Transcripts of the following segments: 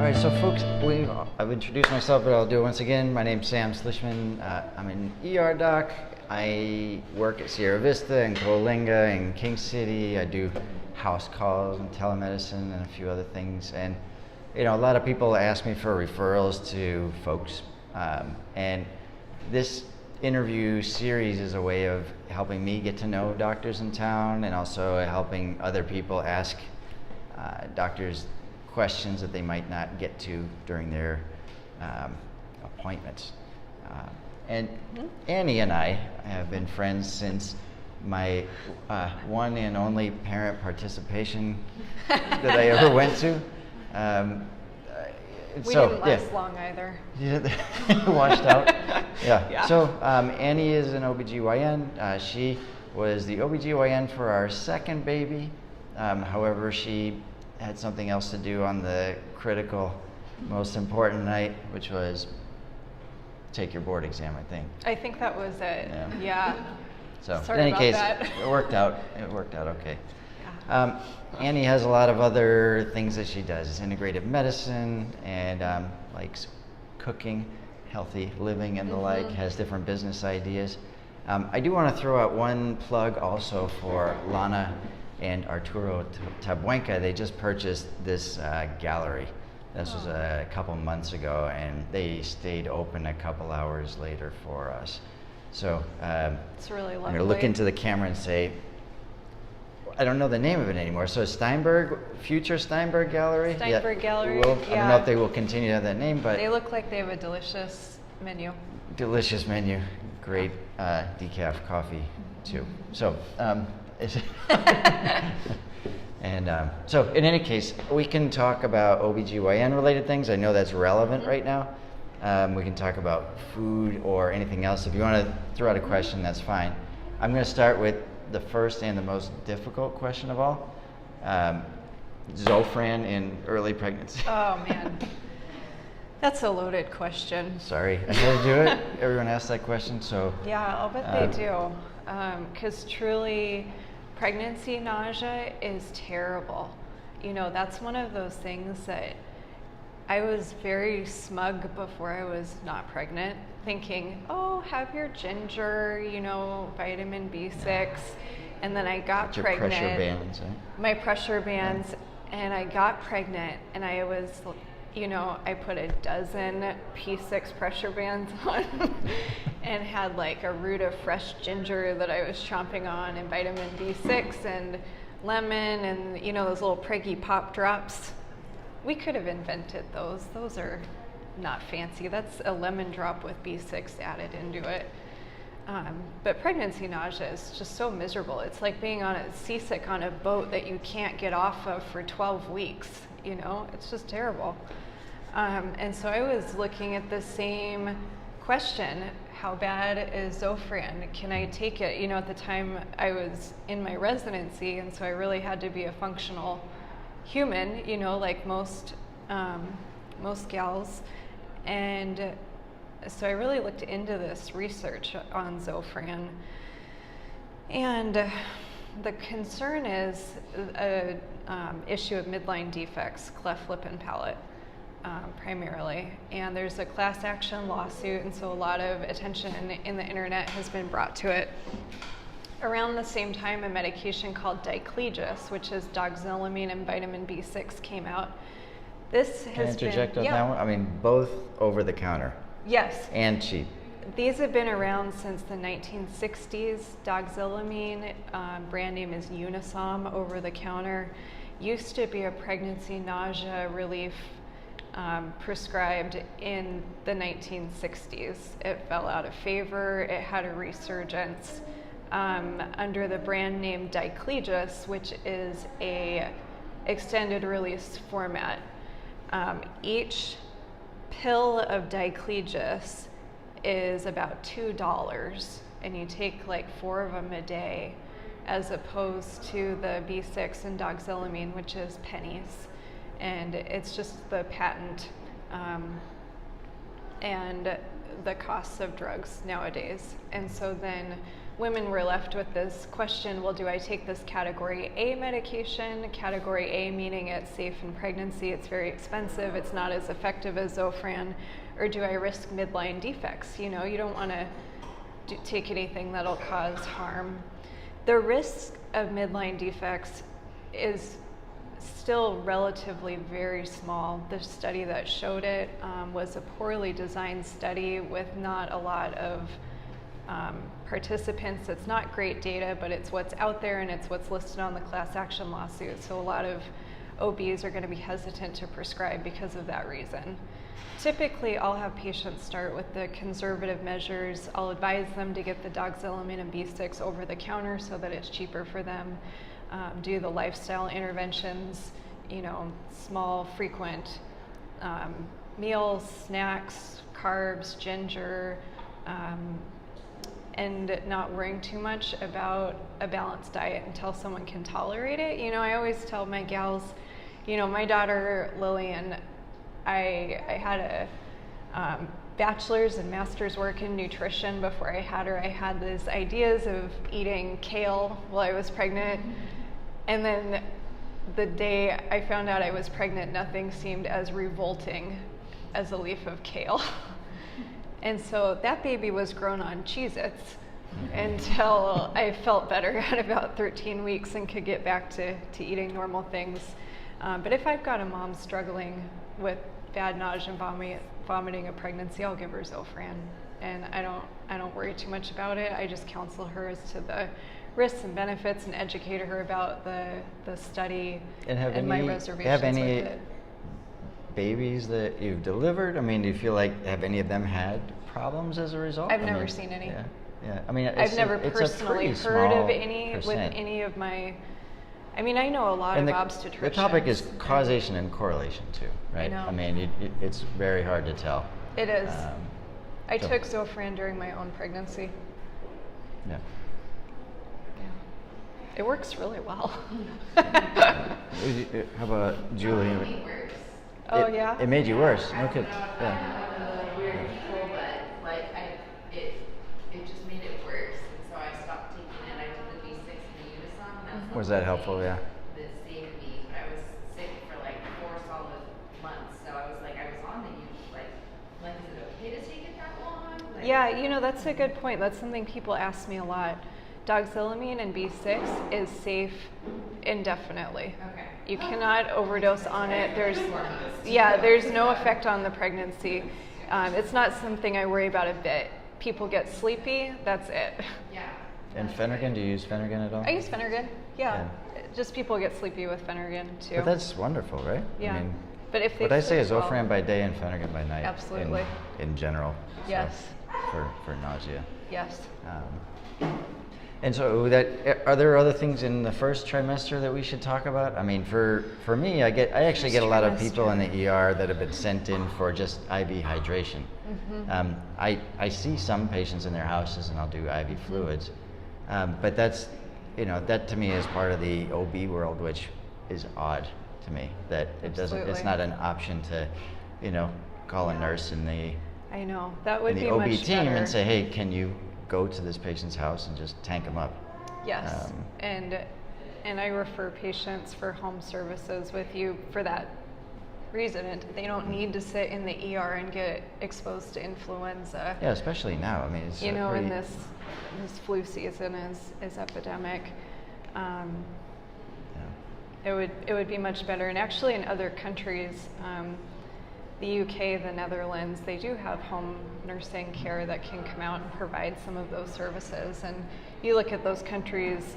right, so folks, I've introduced myself, but I'll do it once again. My name's Sam Slishman. I'm an ER doc. I work at Sierra Vista and Coalinga and King City. I do house calls and telemedicine and a few other things. And a lot of people ask me for referrals to folks. And this interview series is a way of helping me get to know doctors in town and also helping other people ask doctors questions that they might not get to during their appointments. And Annie and I have been friends since my one and only parent participation that I ever went to. We didn't last long either. Washed out. Yeah. So Annie is an OBGYN. She was the OBGYN for our second baby. However, she had something else to do on the critical, most important night, which was take your board exam, I think that was it. Yeah. So Sorry in any about case, that. it worked out. It worked out okay. Yeah. Annie has a lot of other things that she does. It's integrative medicine and likes cooking, healthy living and the like, has different business ideas. I do want to throw out one plug also for Lana and Arturo Tabuenca. They just purchased this gallery. This was a couple months ago, and they stayed open a couple hours later for us. So it's really lovely. I'm going to look into the camera and say, I don't know the name of it anymore. So Steinberg, Future Steinberg Gallery? Steinberg Gallery, I don't know if they will continue to have that name, but... They look like they have a delicious menu. Delicious menu. Great decaf coffee, too. So, so in any case, we can talk about OBGYN related things. I know that's relevant right now. We can talk about food or anything else. If you want to throw out a question, that's fine. I'm going to start with the first and the most difficult question of all. Zofran in early pregnancy. Oh man, that's a loaded question. Sorry, I had to do it. Everyone asks that question, so. Yeah, I'll bet they do. Because truly, pregnancy nausea is terrible. That's one of those things that I was very smug before I was not pregnant, thinking, oh, have your ginger, vitamin B6. And then I got pregnant. Your pressure bands, right? My pressure bands, and I got pregnant, and I was, I put a dozen P6 pressure bands on and had like a root of fresh ginger that I was chomping on, and vitamin B6 and lemon and, those little preggy pop drops. We could have invented those. Those are not fancy. That's a lemon drop with B6 added into it. But pregnancy nausea is just so miserable. It's like being seasick on a boat that you can't get off of for 12 weeks. It's just terrible. And so I was looking at the same question. How bad is Zofran? Can I take it? At the time I was in my residency, and so I really had to be a functional human, like most gals. And so I really looked into this research on Zofran. And the concern is a issue of midline defects, cleft lip and palate, primarily. And there's a class action lawsuit, and so a lot of attention in the internet has been brought to it. Around the same time, a medication called diclegis, which is doxylamine and vitamin B6, came out. This has Can I interject on that one? I mean, both over the counter. Yes. And cheap. These have been around since the 1960s. Doxylamine, brand name is Unisom, over the counter. Used to be a pregnancy nausea relief prescribed in the 1960s. It fell out of favor. It had a resurgence under the brand name diclegis, which is a extended release format. Each pill of diclegis is about $2, and you take like 4 of them a day, as opposed to the B6 and doxylamine, which is pennies. And it's just the patent and the costs of drugs nowadays. And so then women were left with this question, well, do I take this category A medication? Category A meaning it's safe in pregnancy, it's very expensive, it's not as effective as Zofran, or do I risk midline defects? You know, you don't want to take anything that'll cause harm. The risk of midline defects is still relatively very small. The study that showed it was a poorly designed study with not a lot of participants. It's not great data, but it's what's out there and it's what's listed on the class action lawsuit. So a lot of OBs are going to be hesitant to prescribe because of that reason. Typically, I'll have patients start with the conservative measures. I'll advise them to get the doxylamine and B6 over the counter so that it's cheaper for them. Do the lifestyle interventions, you know, small, frequent meals, snacks, carbs, ginger, and not worrying too much about a balanced diet until someone can tolerate it. You know, I always tell my gals, you know, my daughter Lillian, I had a bachelor's and master's work in nutrition before I had her. I had these ideas of eating kale while I was pregnant. And then the day I found out I was pregnant, nothing seemed as revolting as a leaf of kale. And so that baby was grown on Cheez-Its until I felt better at about 13 weeks and could get back to eating normal things. But if I've got a mom struggling with bad nausea and vomiting a pregnancy, I'll give her Zofran. And I don't worry too much about it. I just counsel her as to the risks and benefits and educate her about the study and my reservations with it. Babies that you've delivered? I mean, do you feel like, have any of them had problems as a result? I've never seen any. Yeah. I mean, I've never personally heard of any with any of my. I mean, I know a lot of obstetricians. The topic is causation and correlation too, right? I know. I mean, it's very hard to tell. It is. I took Zofran during my own pregnancy. Yeah. It works really well. How about Julie? Oh, yeah? It made you worse. No kidding. Yeah. Weird people, but like it just made it worse, and so I stopped taking it. I took the B6 and the Unison. Was that helpful? Yeah. That saved me. I was sick for like 4 solid months, so I was on the like, is it okay to take it that long? Like, Yeah, you know, that's a good point. That's something people ask me a lot. Doxylamine and B6 is safe indefinitely. Okay. You cannot overdose on it. There's no effect on the pregnancy. It's not something I worry about a bit. People get sleepy, that's it. Yeah. And Phenergan, do you use Phenergan at all? I use Phenergan, yeah. Just people get sleepy with Phenergan too. But that's wonderful, right? Yeah. I mean, but if they what I say is sleep well- Zofran by day and Phenergan by night. Absolutely. In general. So, Yes. For nausea. Yes. And so are there other things in the first trimester that we should talk about? I mean, for me, I actually get a lot of people in the ER that have been sent in for just IV hydration. Mm-hmm. I see some patients in their houses and I'll do IV fluids, but that's, you know, that to me is part of the OB world, which is odd to me that it's not an option to, you know, call a nurse in the I know, that would be OB much team better. and say, hey, can you go to this patient's house and just tank them up? Yes, and I refer patients for home services with you for that reason. And they don't need to sit in the ER and get exposed to influenza. Yeah, especially now. I mean, it's You know, in this flu season is epidemic. It would be much better. And actually, in other countries, the UK, the Netherlands, they do have home nursing care that can come out and provide some of those services. And you look at those countries,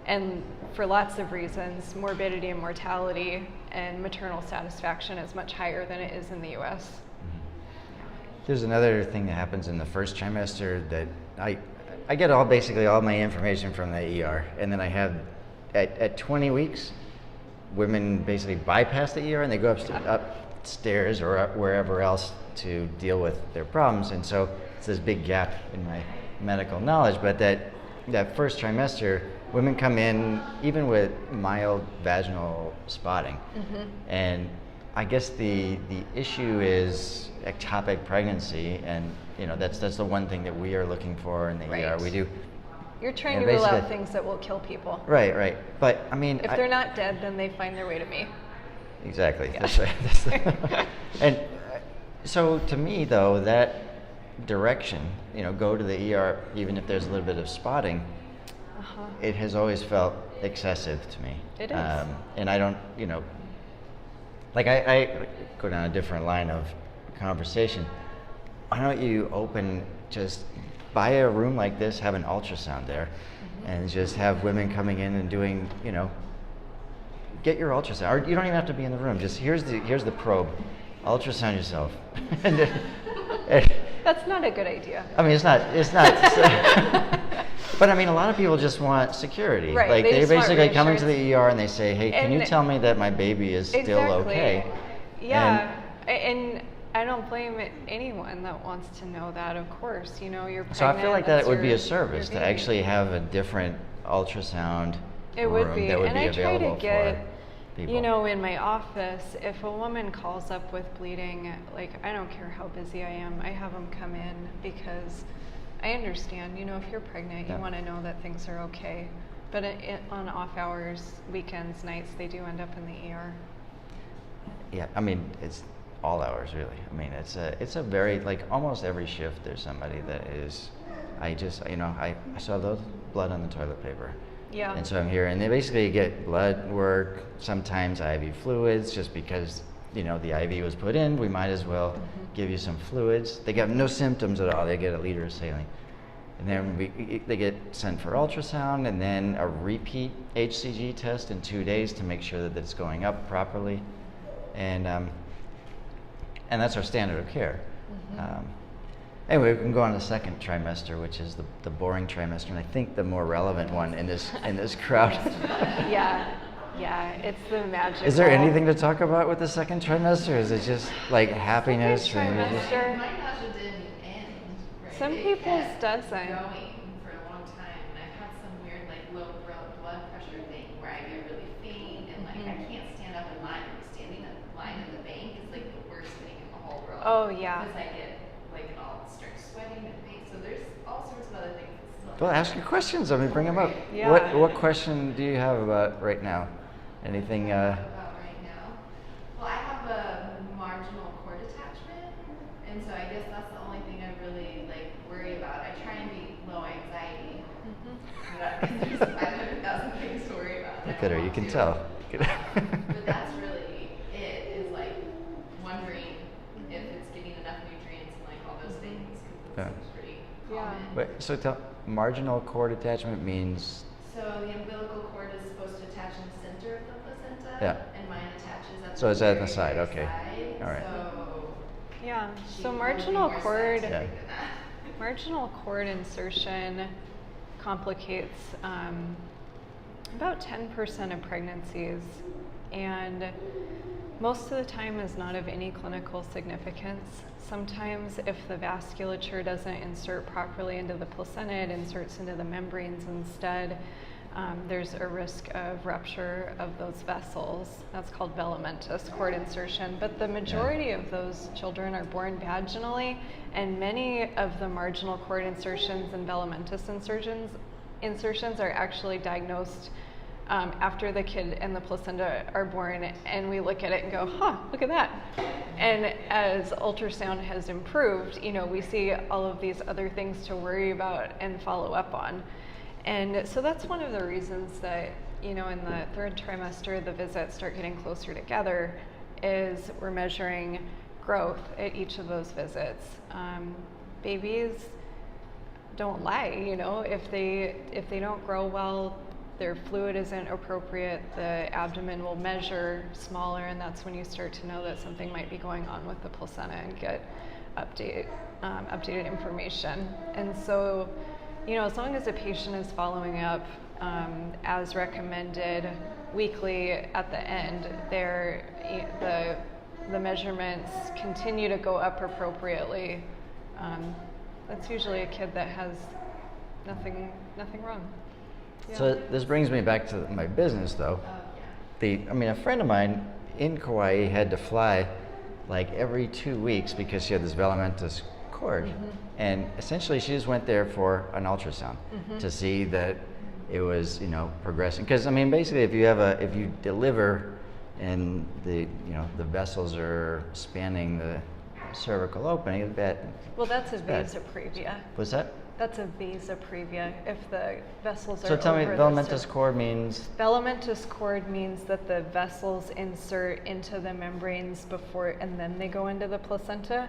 and for lots of reasons, morbidity and mortality and maternal satisfaction is much higher than it is in the US. There's another thing that happens in the first trimester that I get basically all my information from the ER, and then I have at 20 weeks, women basically bypass the ER and they go upstairs or wherever else to deal with their problems, and so it's this big gap in my medical knowledge. But that first trimester, women come in even with mild vaginal spotting, and I guess the issue is ectopic pregnancy, and you know that's the one thing that we are looking for in the ER. We do You're trying And to rule out basically- things that will kill people. Right. But I mean, If they're not dead, then they find their way to me. exactly. Yeah. That's right. And so to me, though, that direction, go to the ER, even if there's a little bit of spotting, it has always felt excessive to me. It is. And I don't, like I go down a different line of conversation. Why don't you just buy a room like this, have an ultrasound there, and just have women coming in and doing, get your ultrasound. Or you don't even have to be in the room. Just here's the probe. Ultrasound yourself. and That's not a good idea. I mean, it's not. But I mean, a lot of people just want security. Right, Like they they just want basically come into reassurance. the ER and they say, "Hey, can you And- tell me that my baby is still Exactly. okay?" Yeah, and I don't blame anyone that wants to know that. Of course, you're pregnant. So I feel like that that's would be your- a service your to baby. actually have a different ultrasound It room would be, that would and be I try available to get, for people. in my office, if a woman calls up with bleeding, like I don't care how busy I am, I have them come in because I understand. If you're pregnant, Yeah. you want to know that things are okay. But on off hours, weekends, nights, they do end up in the ER. Yeah, I mean, it's all hours really. I mean, it's a very, like, almost every shift there's somebody that is, I saw those blood on the toilet paper. Yeah. And so I'm here, and they basically get blood work, sometimes IV fluids, just because, the IV was put in, we might as well give you some fluids. They got no symptoms at all, they get a liter of saline. And then they get sent for ultrasound, and then a repeat HCG test in 2 days to make sure that it's going up properly. And that's our standard of care. Anyway, we can go on to the second trimester, which is the boring trimester, and I think the more relevant one in this crowd. Yeah, it's the magic. Is there anything to talk about with the second trimester? Is it just like happiness and you're just- trimester. Mine also didn't end. Right? Some It people's kept doesn't. Going for a long time, and I've had some weird low blood pressure thing where I get really faint and I can't stand up in line. Standing in line in the bank is the worst thing in the whole world. Oh, yeah. Because I get it all starts sweating and faint. So there's all sorts of other things. That Well, ask your questions. I mean, bring them up. Yeah. What question do you have about right now? Anything? About right now. Well, I have a marginal cord attachment, and so I guess that's the only thing I really worry about. I try and be low anxiety. Because there's 500,000 things to worry about. Look at her. You can tell. But that's really it. Is wondering if it's getting enough nutrients and all those things. Because it seems pretty common. Wait, so marginal cord attachment means? So the umbilical cord is supposed to attach in the center of the placenta, Yeah. and mine attaches at So the it's at the very, side, very okay. side. All right. So Yeah. she So would be marginal more cord. scientific Yeah. than that. Marginal cord insertion complicates about 10% of pregnancies, and most of the time is not of any clinical significance. Sometimes if the vasculature doesn't insert properly into the placenta, it inserts into the membranes instead. There's a risk of rupture of those vessels. That's called velamentous cord insertion. But the majority of those children are born vaginally, and many of the marginal cord insertions and velamentous insertions are actually diagnosed after the kid and the placenta are born, and we look at it and go, look at that. And as ultrasound has improved, we see all of these other things to worry about and follow up on. And so that's one of the reasons that, in the third trimester, the visits start getting closer together, is we're measuring growth at each of those visits. Babies don't lie, if they don't grow well, their fluid isn't appropriate, the abdomen will measure smaller, and that's when you start to know that something might be going on with the placenta and get updated information. And so, as long as a patient is following up as recommended weekly at the end, the measurements continue to go up appropriately. That's usually a kid that has nothing wrong. Yeah. So this brings me back to my business, though. A friend of mine in Kauai had to fly every 2 weeks because she had this velamentous cord. And essentially she just went there for an ultrasound to see that it was, you know, progressing. Because I mean, basically if you deliver and the vessels are spanning the cervical opening, Well, that's a Previa. What's that? That's a Previa if the vessels are So tell me, over filamentous cord means? Filamentous cord means that the vessels insert into the membranes before and then they go into the placenta.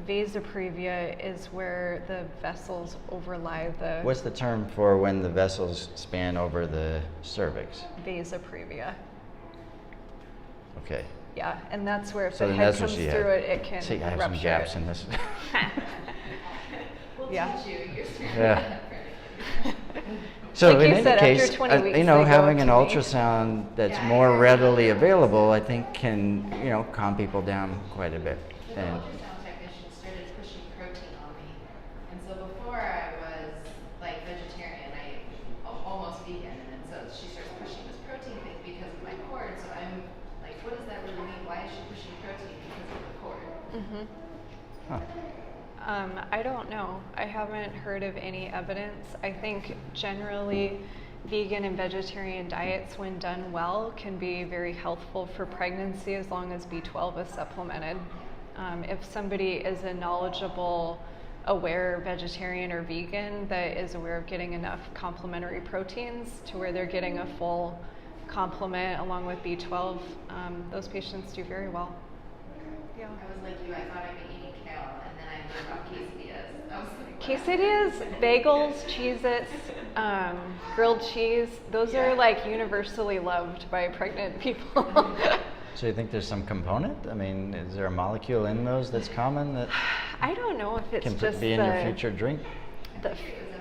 Previa is where the vessels overlie the... What's the term for when the vessels span over the cervix? Previa. Okay. Yeah, and that's where if So the then head that's what comes she through had. it can See, I have rupture some gaps it. in this. We'll Yeah. teach you. You're standing Yeah. up. So Like in you any said, case, after 20 weeks, you know, they go having an to me. ultrasound that's Yeah. more readily available, I think can, you know, calm people down quite a bit. The And ultrasound technician started pushing protein on me, and so before I was like vegetarian, almost vegan, and then so she starts pushing this protein thing because of my cord. So I'm like, what does that really mean? Why is she pushing protein because of the cord? huh. I don't know. I haven't heard of any evidence. I think generally vegan and vegetarian diets, when done well, can be very healthful for pregnancy as long as B12 is supplemented. If somebody is a knowledgeable, aware vegetarian or vegan that is aware of getting enough complementary proteins to where they're getting a full complement along with B12, those patients do very well. Yeah. I was like you. I thought I'd be eating kale, and then I learned about quesadillas. I was like, Quesadillas, bagels, Cheez-Its, grilled cheese, those are like universally loved by pregnant people. So you think there's some component? I mean, is there a molecule in those that's common that I don't know if it's can just be in your future drink? the it was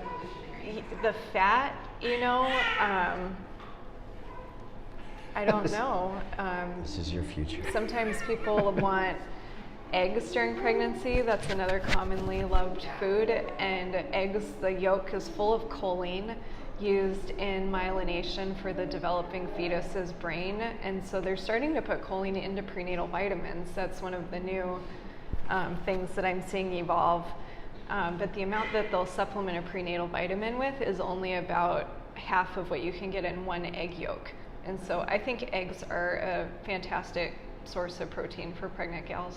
evolutionary. the fat, you know. I don't know. This is your future. Sometimes people want eggs during pregnancy. That's another commonly loved food. And eggs, the yolk is full of choline, used in myelination for the developing fetus's brain. And so they're starting to put choline into prenatal vitamins. That's one of the new things that I'm seeing evolve. But the amount that they'll supplement a prenatal vitamin with is only about half of what you can get in one egg yolk. And so I think eggs are a fantastic source of protein for pregnant gals.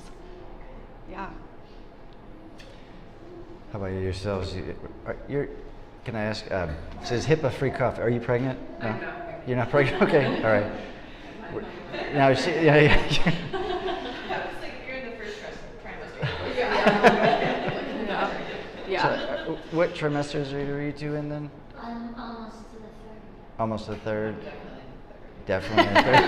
Yeah. How about yourselves? Can I ask? It says HIPAA-Free coffee. Are you pregnant? No? I'm not pregnant. You're not pregnant? Okay. All right. Now, yeah. Yeah, it's like you're in the first trimester. Yeah. So, what trimesters are you two in then? Almost to the third. Almost the third. Definitely the third.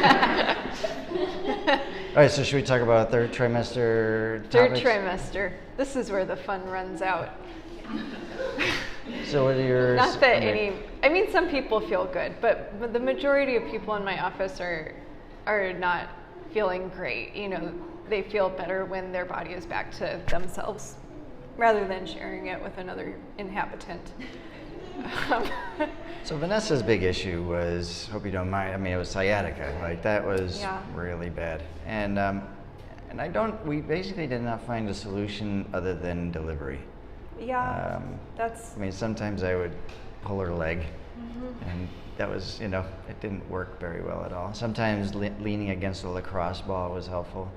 All right. So should we talk about third trimester? Third topics? trimester. This is where the fun runs out. So what are yours? Not that I mean, some people feel good, but the majority of people in my office are not feeling great. You know, they feel better when their body is back to themselves, rather than sharing it with another inhabitant. So Vanessa's big issue was, hope you don't mind, I mean, it was sciatica. Like that was really bad. And we basically did not find a solution other than delivery. Yeah, that's. I mean, sometimes I would pull her leg, and that was, it didn't work very well at all. Sometimes leaning against a lacrosse ball was helpful.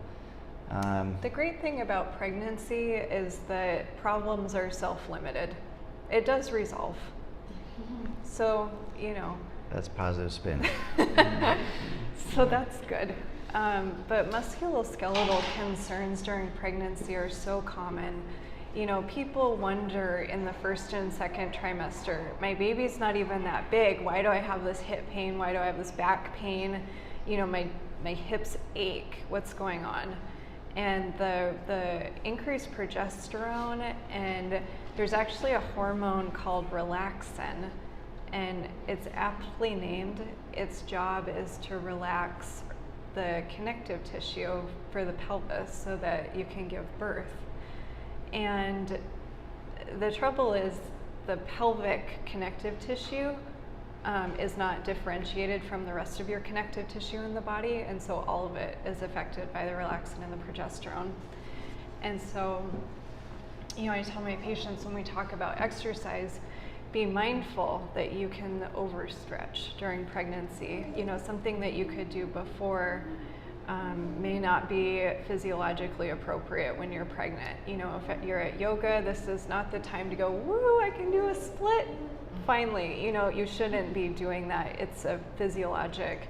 The great thing about pregnancy is that problems are self-limited. It does resolve. So, That's positive spin. So that's good. But musculoskeletal concerns during pregnancy are so common. People wonder in the first and second trimester, my baby's not even that big. Why do I have this hip pain? Why do I have this back pain? My hips ache. What's going on? And the increased progesterone, and there's actually a hormone called relaxin, and it's aptly named. Its job is to relax the connective tissue for the pelvis so that you can give birth. And the trouble is the pelvic connective tissue is not differentiated from the rest of your connective tissue in the body, and so all of it is affected by the relaxin and the progesterone. And so I tell my patients when we talk about exercise, be mindful that you can overstretch during pregnancy. Something that you could do before may not be physiologically appropriate when you're pregnant. If you're at yoga, this is not the time to go, woo, I can do a split. Finally, you shouldn't be doing that. It's a physiologic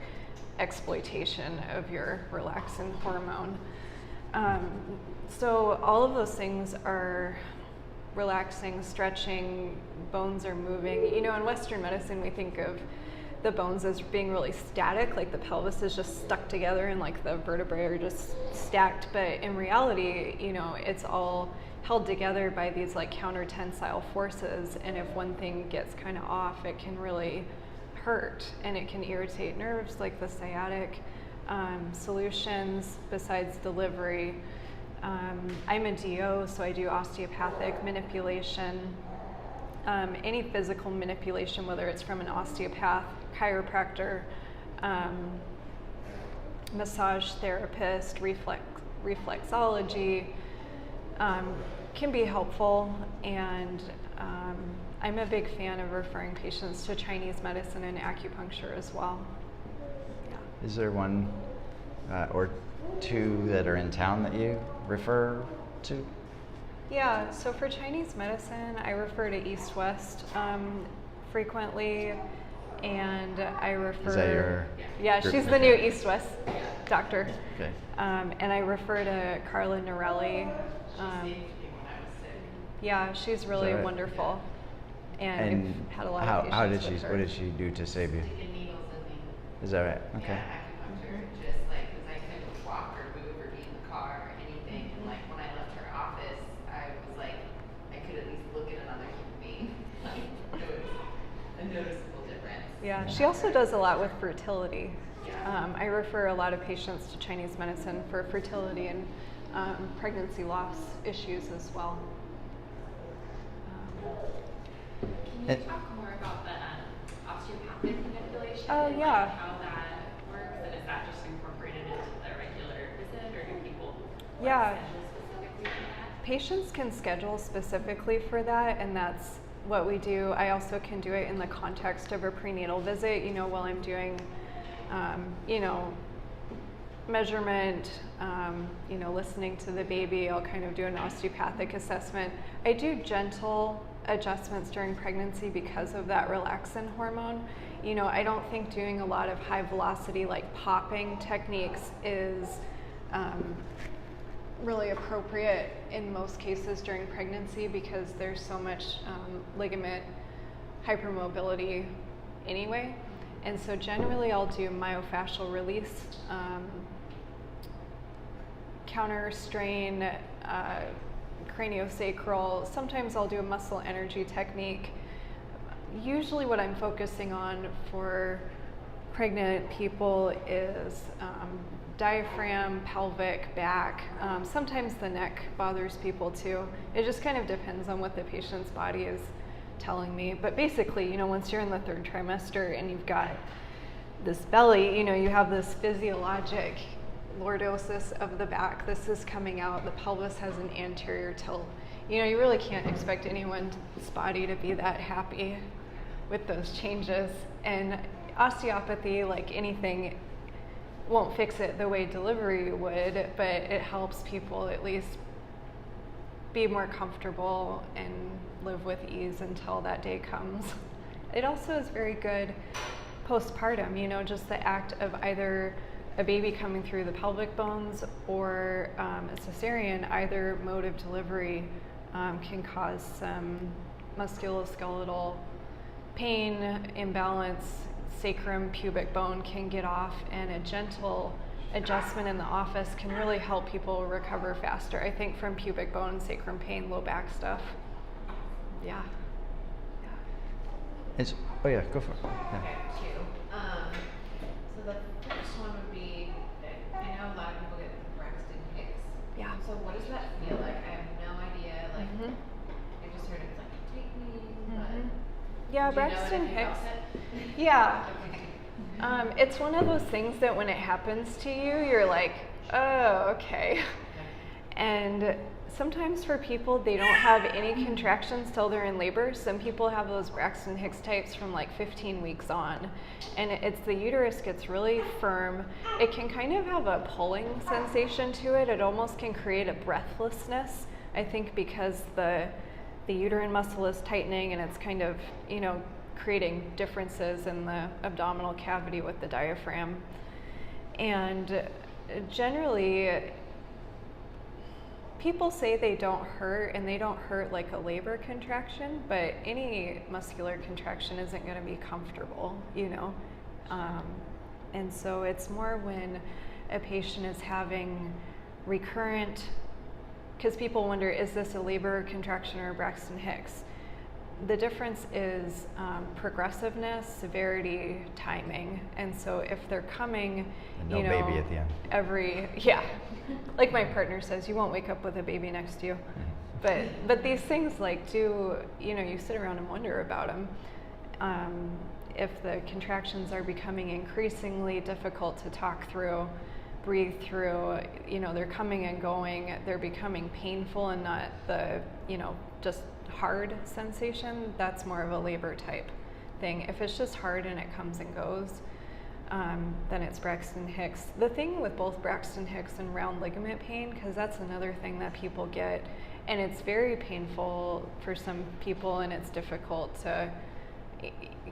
exploitation of your relaxin hormone. So all of those things are relaxing, stretching, bones are moving. In Western medicine, we think of the bones as being really static, like the pelvis is just stuck together and like the vertebrae are just stacked. But in reality, it's all held together by these like counter-tensile forces. And if one thing gets kind of off, it can really hurt and it can irritate nerves like the sciatic. Solutions besides delivery. I'm a DO, so I do osteopathic manipulation. Any physical manipulation, whether it's from an osteopath, chiropractor, massage therapist, reflexology, can be helpful. And I'm a big fan of referring patients to Chinese medicine and acupuncture as well. Yeah. Is there one or two that are in town that you refer to? Yeah, so for Chinese medicine, I refer to East West frequently, and I refer. Is that your? Yeah, group? she's the new East West doctor. Okay. And I refer to Carla Norelli. Yeah, she's really right? wonderful, and we've had a lot of patients how did she? with her. What did she do to save you? Sticking needles in me. Is that right? Okay. Yeah, acupuncture, just like, because I couldn't walk or move or be in the car or anything. And like when I left her office, I was like, I could at least look at another human being. Like, it was a noticeable difference. Yeah, she also does a lot with fertility. Yeah. I refer a lot of patients to Chinese medicine for fertility and pregnancy loss issues as well. Can you talk more about the osteopathic manipulation? Oh, and yeah. like how that works, and is that just incorporated into the regular visit, or do people Yeah. schedule specifically for that? Patients can schedule specifically for that, and that's what we do. I also can do it in the context of a prenatal visit, while I'm doing, measurement, listening to the baby. I'll kind of do an osteopathic assessment. I do gentle adjustments during pregnancy because of that relaxin hormone. I don't think doing a lot of high velocity, like popping techniques is really appropriate in most cases during pregnancy because there's so much ligament hypermobility anyway. And so generally I'll do myofascial release, counter strain, craniosacral. Sometimes I'll do a muscle energy technique. Usually what I'm focusing on for pregnant people is diaphragm, pelvic, back. Sometimes the neck bothers people too. It just kind of depends on what the patient's body is telling me. But basically, once you're in the third trimester and you've got this belly, you have this physiologic lordosis of the back. This is coming out. The pelvis has an anterior tilt. You really can't expect anyone's body to be that happy with those changes. And osteopathy, like anything, won't fix it the way delivery would, but it helps people at least be more comfortable and live with ease until that day comes. It also is very good postpartum, just the act of either a baby coming through the pelvic bones or a cesarean, either mode of delivery can cause some musculoskeletal pain, imbalance, sacrum, pubic bone can get off, and a gentle adjustment in the office can really help people recover faster. I think from pubic bone, sacrum pain, low back stuff. Yeah. Oh yeah, go for it. Yeah. Okay, two. So the first one would be, I know a lot of people get Braxton Hicks. Yeah. So what does that feel like? I have no idea. Like, Mhm. I just heard it's like tightening, but Mhm. Yeah, do you know Braxton anything Hicks. about it? Yeah. Okay. It's one of those things that when it happens to you, you're like, oh, okay. And sometimes for people, they don't have any contractions till they're in labor. Some people have those Braxton Hicks types from like 15 weeks on. And it's the uterus gets really firm. It can kind of have a pulling sensation to it. It almost can create a breathlessness, I think, because the uterine muscle is tightening and it's kind of, you know, creating differences in the abdominal cavity with the diaphragm. And generally, people say they don't hurt, and they don't hurt like a labor contraction, but any muscular contraction isn't going to be comfortable, you know. And so it's more when a patient is having recurrent, because people wonder, is this a labor contraction or a Braxton Hicks? The difference is progressiveness, severity, timing. And so if they're coming, And no you know, baby at the end. yeah, like my partner says, you won't wake up with a baby next to you. But these things, like, you know, you sit around and wonder about them. If the contractions are becoming increasingly difficult to talk through, breathe through, you know, they're coming and going, they're becoming painful and not the, you know, just hard sensation, that's more of a labor type thing. If it's just hard and it comes and goes, then it's Braxton Hicks. The thing with both Braxton Hicks and round ligament pain, because that's another thing that people get, and it's very painful for some people, and it's difficult to,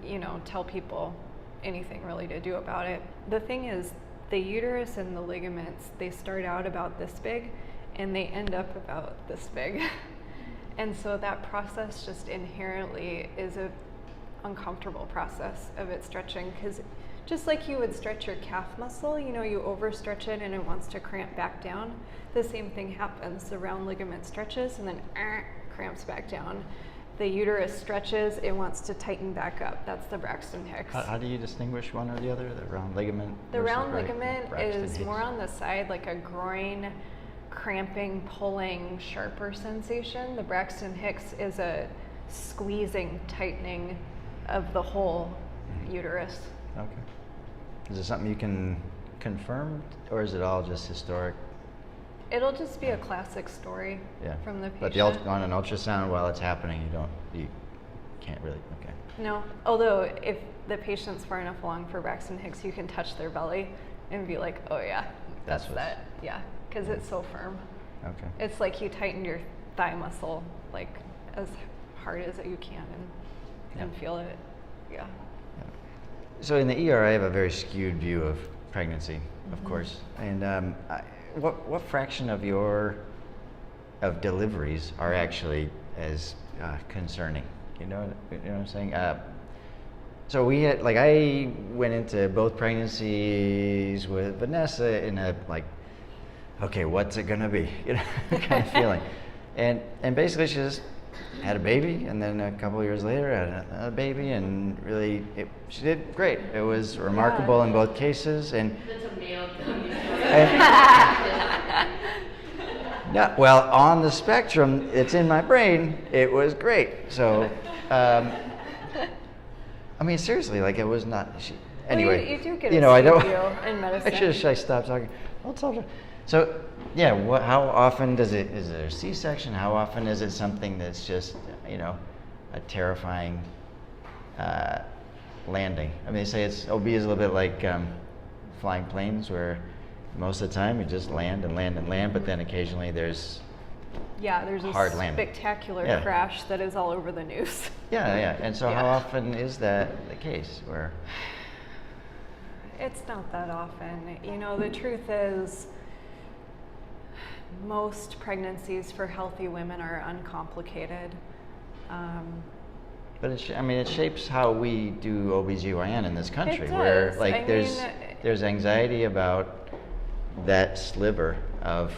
you know, tell people anything really to do about it. The thing is, the uterus and the ligaments, they start out about this big and they end up about this big. And so that process just inherently is a uncomfortable process of it stretching, because just like you would stretch your calf muscle, you know, you overstretch it and it wants to cramp back down. The same thing happens. The round ligament stretches and then cramps back down. The uterus stretches, it wants to tighten back up. That's the Braxton Hicks. How do you distinguish one or the other, the round ligament? The round versus ligament Braxton is Hicks? more on the side, like a groin, cramping, pulling, sharper sensation. The Braxton Hicks is a squeezing, tightening of the whole uterus. Okay. Is it something you can confirm, or is it all just historic? It'll just be a classic story from the patient. But on an ultrasound while it's happening, you can't really, okay. No, although if the patient's far enough along for Braxton Hicks, you can touch their belly and be like, oh yeah, that's that. Yeah, because it's so firm. Okay. It's like you tighten your thigh muscle like as hard as you can and feel it. Yeah. So in the ER, I have a very skewed view of pregnancy, of course. And what fraction of deliveries are actually as concerning? You know what I'm saying? So we had, like, I went into both pregnancies with Vanessa in a, like, okay, what's it gonna be? You know, kind of feeling. And basically she just had a baby, and then a couple of years later had another baby, and really, she did great. It was remarkable in both cases. And That's a male thing. no, well, on the spectrum, it's in my brain. It was great. So, I mean, seriously, like, it was not. Anyway, well, you do get you know, I don't. in medicine. Should I stop talking? I'll talk. So, yeah, how often is there a C-section? How often is it something that's just, you know, a terrifying landing? I mean, they say OB is a little bit like flying planes, where most of the time you just land and land and land, but then occasionally there's a hard landing. spectacular crash that is all over the news. Yeah. And so how often is that the case? Where it's not that often. You know, the truth is, most pregnancies for healthy women are uncomplicated. But it shapes how we do OBGYN in this country, It where, does. like, there's anxiety about that sliver of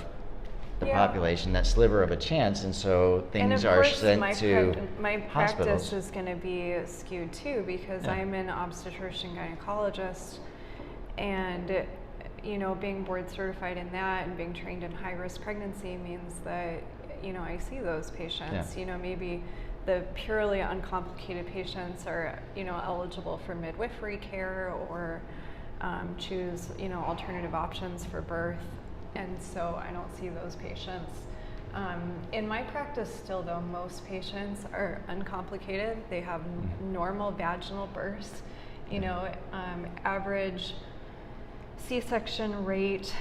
the population, that sliver of a chance, and so things are sent to my hospitals. practice is going to be skewed too, because I'm an obstetrician gynecologist, and you know, being board certified in that and being trained in high risk pregnancy means that, you know, I see those patients. You know, maybe the purely uncomplicated patients are, you know, eligible for midwifery care or choose, you know, alternative options for birth. and so I don't see those patients. In my practice still though, most patients are uncomplicated. They have normal vaginal births. You know, average C-section rate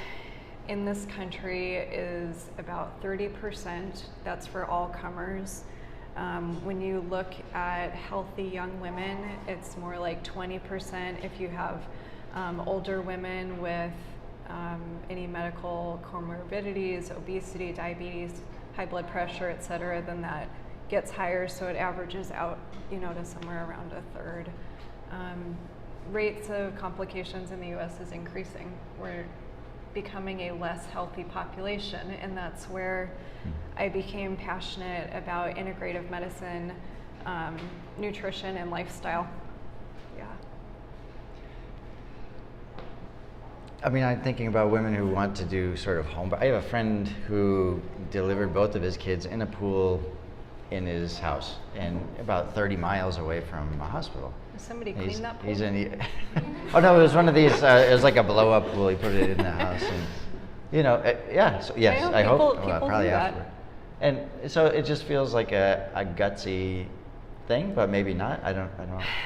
in this country is about 30%. That's for all comers. When you look at healthy young women, it's more like 20%. If you have older women with any medical comorbidities, obesity, diabetes, high blood pressure, et cetera, then that gets higher, so it averages out, you know, to somewhere around a third. Rates of complications in the US is increasing. We're becoming a less healthy population, and that's where I became passionate about integrative medicine, nutrition, and lifestyle. Yeah. I mean, I'm thinking about women who want to do sort of home. I have a friend who delivered both of his kids in a pool in his house, and about 30 miles away from a hospital. Does somebody clean that pool? Oh no, it was one of these. It was like a blow-up pool. He put it in the house, and you know, yeah. So, yes, I hope. People Probably do afterward. And so it just feels like a gutsy thing, but maybe not. I don't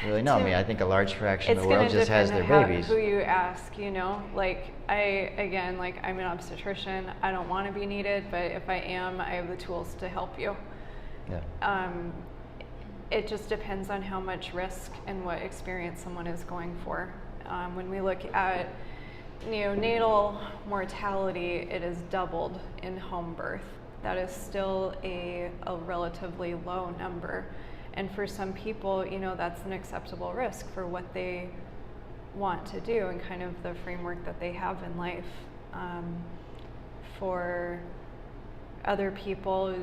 really know. I mean, I think a large fraction of the world just has their babies. Who you ask, you know, like I'm an obstetrician. I don't want to be needed, but if I am, I have the tools to help you. Yeah. It just depends on how much risk and what experience someone is going for. When we look at neonatal mortality, it is doubled in home birth. That is still a relatively low number. And for some people, you know, that's an acceptable risk for what they want to do and kind of the framework that they have in life. For other people,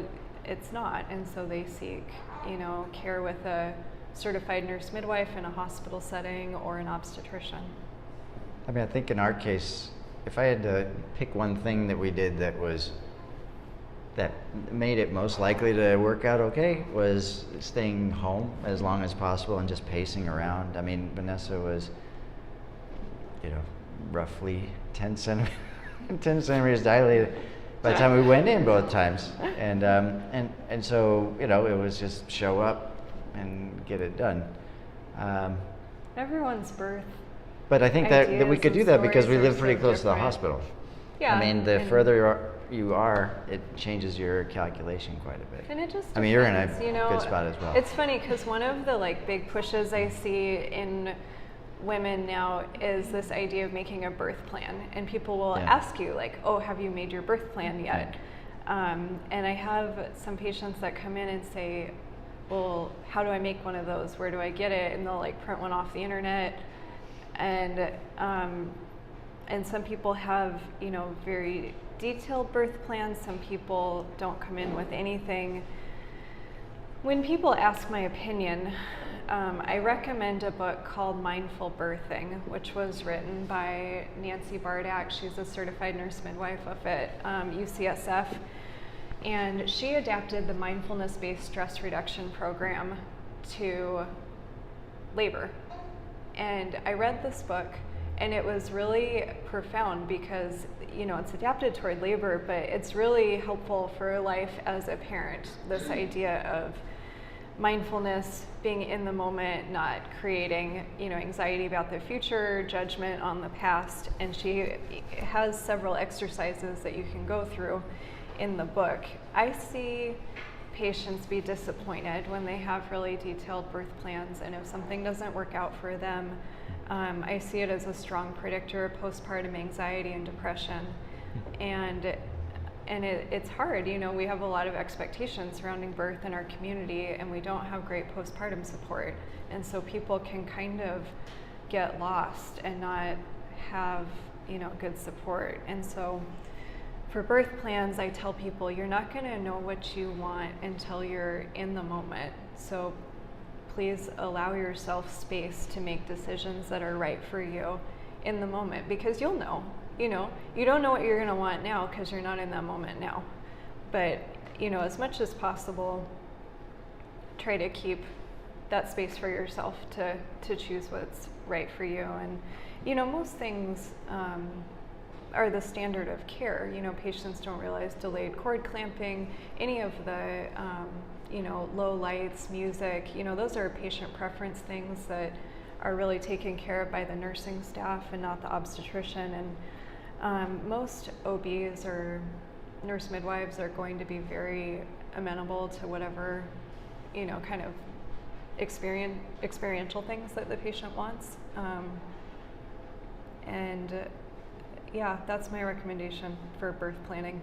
it's not, and so they seek, you know, care with a certified nurse midwife in a hospital setting or an obstetrician. I mean, I think in our case, if I had to pick one thing that we did that made it most likely to work out okay, was staying home as long as possible and just pacing around. I mean, Vanessa was, you know, roughly 10 centimeters dilated by the time we went in both times, and so, you know, it was just show up and get it done. Everyone's birth. But I think that we could do that because we live stories pretty are so close to the different. hospital. Yeah. I mean, the further you are, it changes your calculation quite a bit. And it just depends, I mean, you're in a you know, good spot as well. It's funny because one of the like big pushes I see in women now is this idea of making a birth plan, and people will ask you like, oh, have you made your birth plan yet? And I have some patients that come in and say, well, how do I make one of those? Where do I get it? And they'll like print one off the internet, and some people have, you know, very detailed birth plans. Some people don't come in with anything. When people ask my opinion, I recommend a book called Mindful Birthing, which was written by Nancy Bardak. She's a certified nurse midwife up at UCSF. And she adapted the mindfulness-based stress reduction program to labor. And I read this book, and it was really profound because, you know, it's adapted toward labor, but it's really helpful for life as a parent. This idea of mindfulness, being in the moment, not creating, you know, anxiety about the future, judgment on the past. And she has several exercises that you can go through in the book. I see patients be disappointed when they have really detailed birth plans, and if something doesn't work out for them, I see it as a strong predictor of postpartum anxiety and depression. And it's hard, you know, we have a lot of expectations surrounding birth in our community, and we don't have great postpartum support. And so people can kind of get lost and not have, you know, good support. And so for birth plans, I tell people you're not going to know what you want until you're in the moment. So please allow yourself space to make decisions that are right for you in the moment, because you'll know. You know, you don't know what you're going to want now because you're not in that moment now. But, you know, as much as possible, try to keep that space for yourself to choose what's right for you. And, you know, most things are the standard of care. You know, patients don't realize delayed cord clamping, any of the, you know, low lights, music, you know, those are patient preference things that are really taken care of by the nursing staff and not the obstetrician. And most OBs or nurse midwives are going to be very amenable to whatever, you know, kind of experiential things that the patient wants. Yeah, that's my recommendation for birth planning.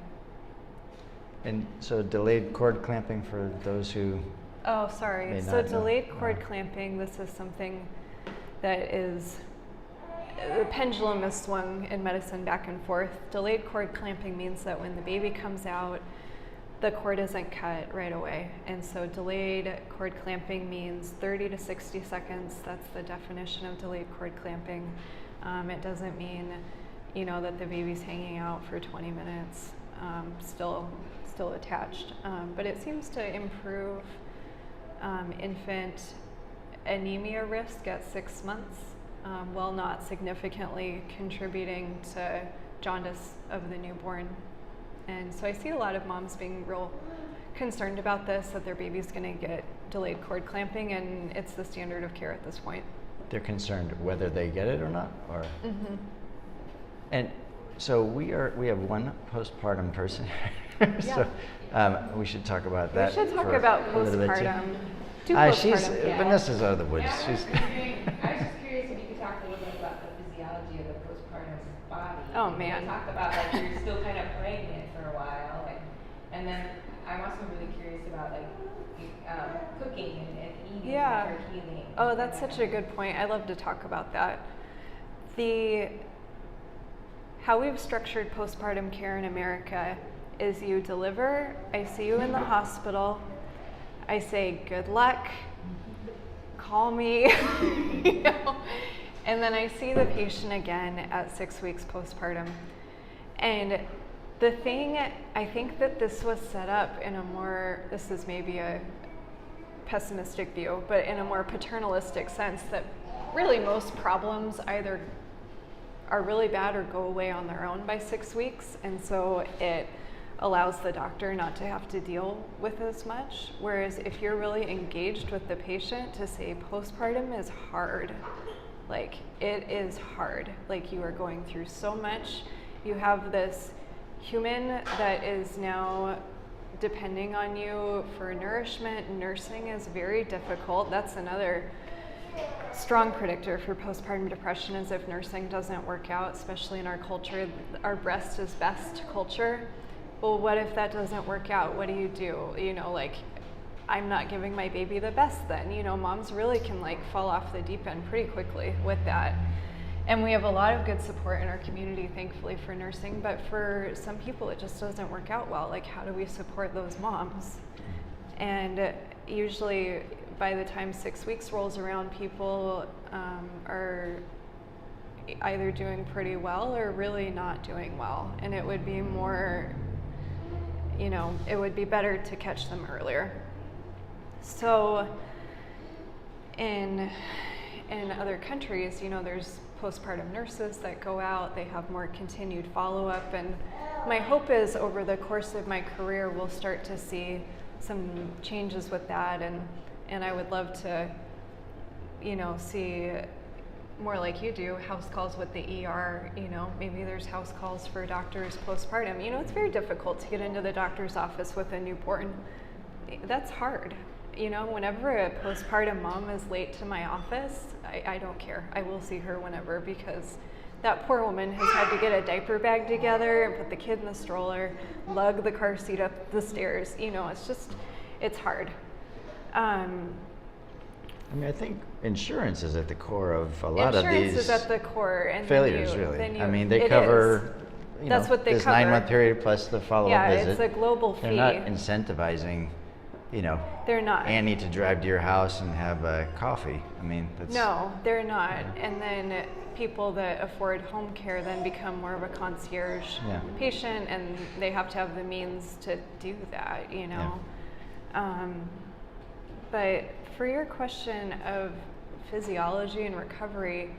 And so delayed cord clamping for those who Oh, sorry. may So not know. delayed cord clamping, this is something that is, the pendulum is swung in medicine back and forth. Delayed cord clamping means that when the baby comes out, the cord isn't cut right away. And so delayed cord clamping means 30 to 60 seconds. That's the definition of delayed cord clamping. It doesn't mean, you know, that the baby's hanging out for 20 minutes, still attached. But it seems to improve infant anemia risk at 6 months, while not significantly contributing to jaundice of the newborn. And so I see a lot of moms being real concerned about this, that their baby's going to get delayed cord clamping, and it's the standard of care at this point. they're concerned whether they get it or not, or. Mm-hmm. And so we have one postpartum person, so we should talk about that. We should talk for about a little bit, too. postpartum. Do She's postpartum. Yeah. Vanessa's out of the woods. Yeah, She's I was just curious if you could talk a little bit about the physiology of the postpartum body. Oh, You man. talk about like you're still kind of pregnant for a while, and then I'm also really curious about like cooking and eating Yeah. for healing. Oh, that's such a good point. I love to talk about that. How we've structured postpartum care in America is you deliver, I see you in the hospital, I say good luck, call me, you know, and then I see the patient again at 6 weeks postpartum. And the thing, I think that this was set up in a more, this is maybe a pessimistic view, but in a more paternalistic sense, that really most problems either are really bad or go away on their own by 6 weeks. And so it allows the doctor not to have to deal with as much. Whereas if you're really engaged with the patient, to say postpartum is hard. Like, it is hard. Like, you are going through so much. You have this human that is now depending on you for nourishment. Nursing is very difficult. That's another strong predictor for postpartum depression, is if nursing doesn't work out, especially in our culture. Our breast is best culture. Well, what if that doesn't work out? What do? You know, like, I'm not giving my baby the best then. You know, moms really can like fall off the deep end pretty quickly with that. And we have a lot of good support in our community, thankfully, for nursing, but for some people it just doesn't work out well. Like, how do we support those moms? And usually by the time 6 weeks rolls around, people are either doing pretty well or really not doing well. And it would be more, you know, it would be better to catch them earlier. So in other countries, you know, there's postpartum nurses that go out, they have more continued follow-up, and my hope is over the course of my career we'll start to see some changes with that, and I would love to, you know, see more like you do, house calls with the ER, you know, maybe there's house calls for doctors postpartum. You know, it's very difficult to get into the doctor's office with a newborn. That's hard. You know, whenever a postpartum mom is late to my office, I don't care. I will see her whenever, because that poor woman has had to get a diaper bag together and put the kid in the stroller, lug the car seat up the stairs. You know, it's hard. I mean, I think insurance is at the core of a lot of these Insurance is at the core, and failures, then really. you, I mean, they it cover, is. you That's know, what they this cover. 9-month period plus the follow-up Yeah, visit. it's a global They're fee. not incentivizing, you know, They're not. Annie to drive to your house and have a coffee. I mean, that's No, they're not. And then people that afford home care then become more of a concierge Yeah. patient, and they have to have the means to do that, you know. But for your question of physiology and recovery,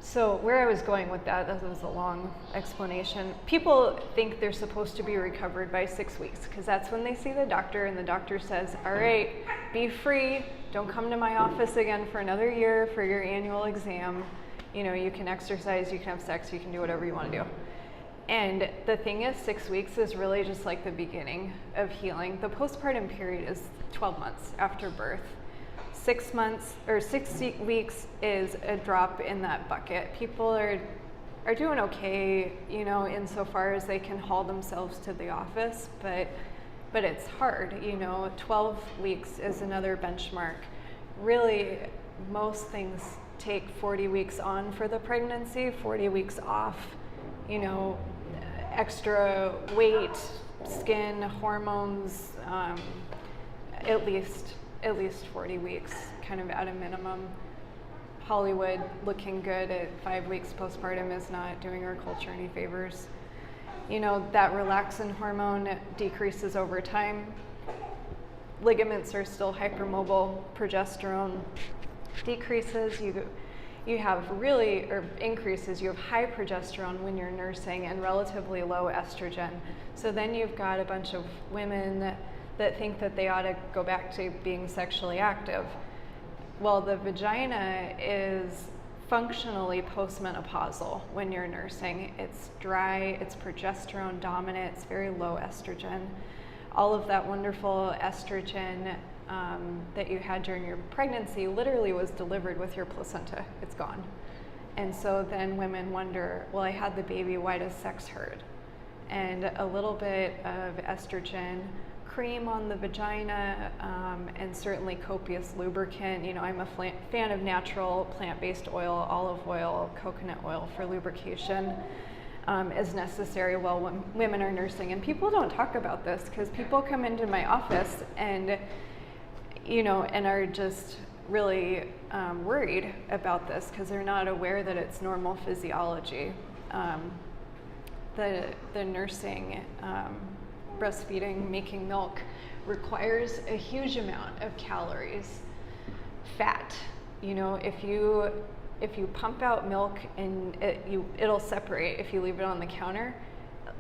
So where I was going with that was a long explanation. People think they're supposed to be recovered by 6 weeks because that's when they see the doctor and the doctor says, all right, be free. Don't come to my office again for another year for your annual exam. You know, you can exercise, you can have sex, you can do whatever you want to do. And the thing is, 6 weeks is really just like the beginning of healing. The postpartum period is 12 months after birth. 6 months or 6 weeks is a drop in that bucket. People are doing okay, you know, insofar as they can haul themselves to the office, but it's hard, you know. 12 weeks is another benchmark. Really, most things take 40 weeks on for the pregnancy, 40 weeks off, you know, extra weight, skin, hormones, at least 40 weeks, kind of at a minimum. Hollywood looking good at 5 weeks postpartum is not doing our culture any favors. You know, that relaxin hormone decreases over time. Ligaments are still hypermobile. Progesterone decreases. You have really, or increases, you have high progesterone when you're nursing and relatively low estrogen. So then you've got a bunch of women that think that they ought to go back to being sexually active. Well, the vagina is functionally postmenopausal when you're nursing. It's dry, it's progesterone dominant, it's very low estrogen. All of that wonderful estrogen that you had during your pregnancy literally was delivered with your placenta. It's gone. And so then women wonder, well, I had the baby, why does sex hurt? And a little bit of estrogen cream on the vagina, and certainly copious lubricant. You know, I'm a fan of natural plant-based oil, olive oil, coconut oil for lubrication is necessary while women are nursing. And people don't talk about this because people come into my office and, you know, and are just really worried about this because they're not aware that it's normal physiology. The nursing, breastfeeding, making milk requires a huge amount of calories. Fat, you know, if you pump out milk and it'll separate if you leave it on the counter,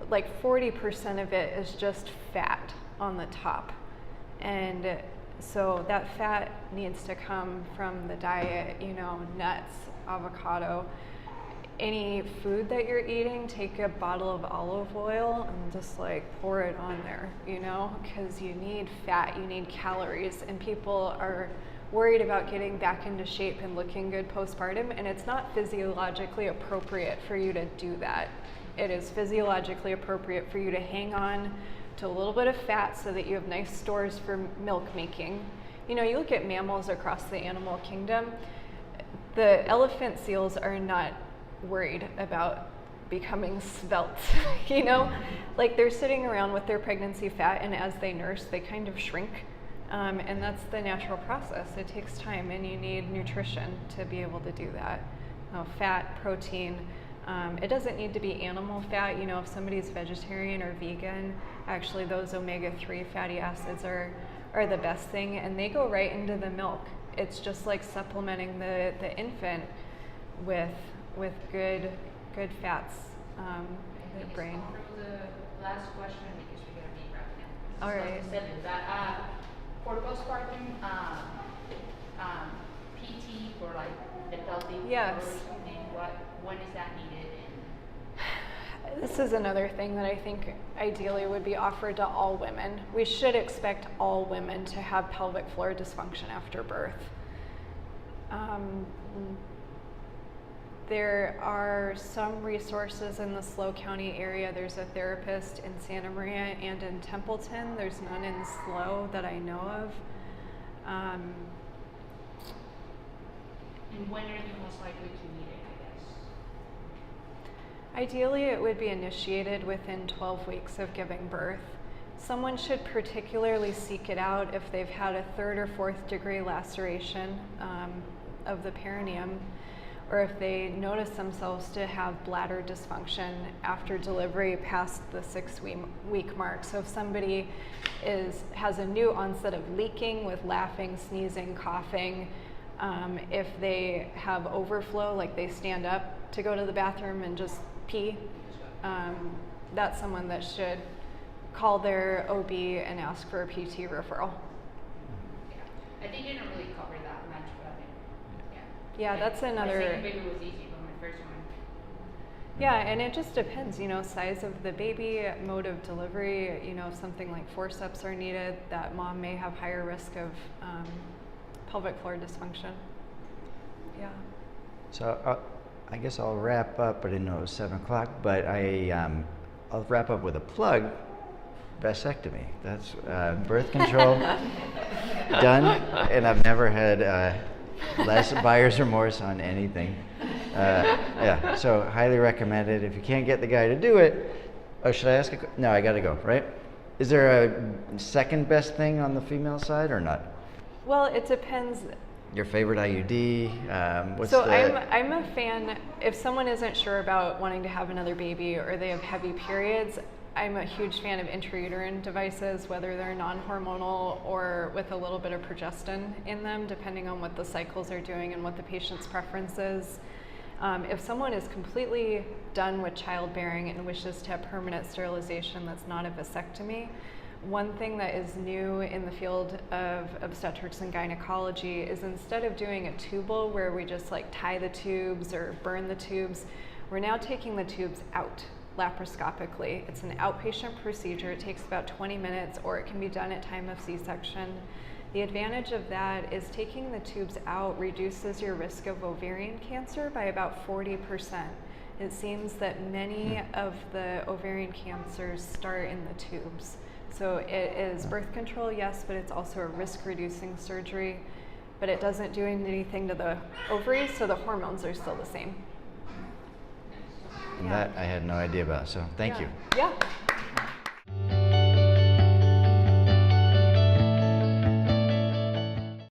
like 40% of it is just fat on the top. And so that fat needs to come from the diet, you know, nuts, avocado. Any food that you're eating, take a bottle of olive oil and just like pour it on there, you know, because you need fat, you need calories, and people are worried about getting back into shape and looking good postpartum, and it's not physiologically appropriate for you to do that. It is physiologically appropriate for you to hang on to a little bit of fat so that you have nice stores for milk making. You know, you look at mammals across the animal kingdom, the elephant seals are not worried about becoming svelte, you know, like they're sitting around with their pregnancy fat, and as they nurse, they kind of shrink, and that's the natural process. It takes time, and you need nutrition to be able to do that. Fat, protein. It doesn't need to be animal fat. You know, if somebody's vegetarian or vegan, actually those omega-3 fatty acids are the best thing, and they go right into the milk. It's just like supplementing the infant with good fats, the brain. For the last question, because we're gonna be wrapping up. All right. So like I said, that for postpartum, PT for like the pelvic Yes. floor or something, when is that needed? This is another thing that I think ideally would be offered to all women. We should expect all women to have pelvic floor dysfunction after birth. There are some resources in the SLO County area. There's a therapist in Santa Maria and in Templeton. There's none in SLO that I know of. And when are you most likely to need it, I guess? Ideally, it would be initiated within 12 weeks of giving birth. Someone should particularly seek it out if they've had a 3rd or 4th degree laceration of the perineum, or if they notice themselves to have bladder dysfunction after delivery past the 6-week mark. So if somebody has a new onset of leaking with laughing, sneezing, coughing, If they have overflow, like they stand up to go to the bathroom and just pee, that's someone that should call their OB and ask for a PT referral. I think you didn't really cover that much, but I mean, Yeah, that's another. My second baby was easy, but my first one. Yeah, and it just depends, you know, size of the baby, mode of delivery. You know, if something like forceps are needed, that mom may have higher risk of pelvic floor dysfunction. Yeah. So I guess I'll wrap up. I didn't know it was 7 o'clock, but I'll wrap up with a plug. Vasectomy. That's birth control done, and I've never had less buyer's remorse on anything. Yeah, so highly recommended. If you can't get the guy to do it, oh, should I ask? No, I got to go. Right? Is there a second best thing on the female side or not? Well, it depends. Your favorite IUD? What's So the... I'm a fan. If someone isn't sure about wanting to have another baby or they have heavy periods, I'm a huge fan of intrauterine devices, whether they're non-hormonal or with a little bit of progestin in them, depending on what the cycles are doing and what the patient's preference is. If someone is completely done with childbearing and wishes to have permanent sterilization that's not a vasectomy, one thing that is new in the field of obstetrics and gynecology is instead of doing a tubal where we just like tie the tubes or burn the tubes, we're now taking the tubes out laparoscopically. It's an outpatient procedure. It takes about 20 minutes, or it can be done at time of C-section. The advantage of that is taking the tubes out reduces your risk of ovarian cancer by about 40%. It seems that many of the ovarian cancers start in the tubes. So it is birth control, yes, but it's also a risk-reducing surgery, but it doesn't do anything to the ovaries, so the hormones are still the same. That I had no idea about, so thank you. Yeah.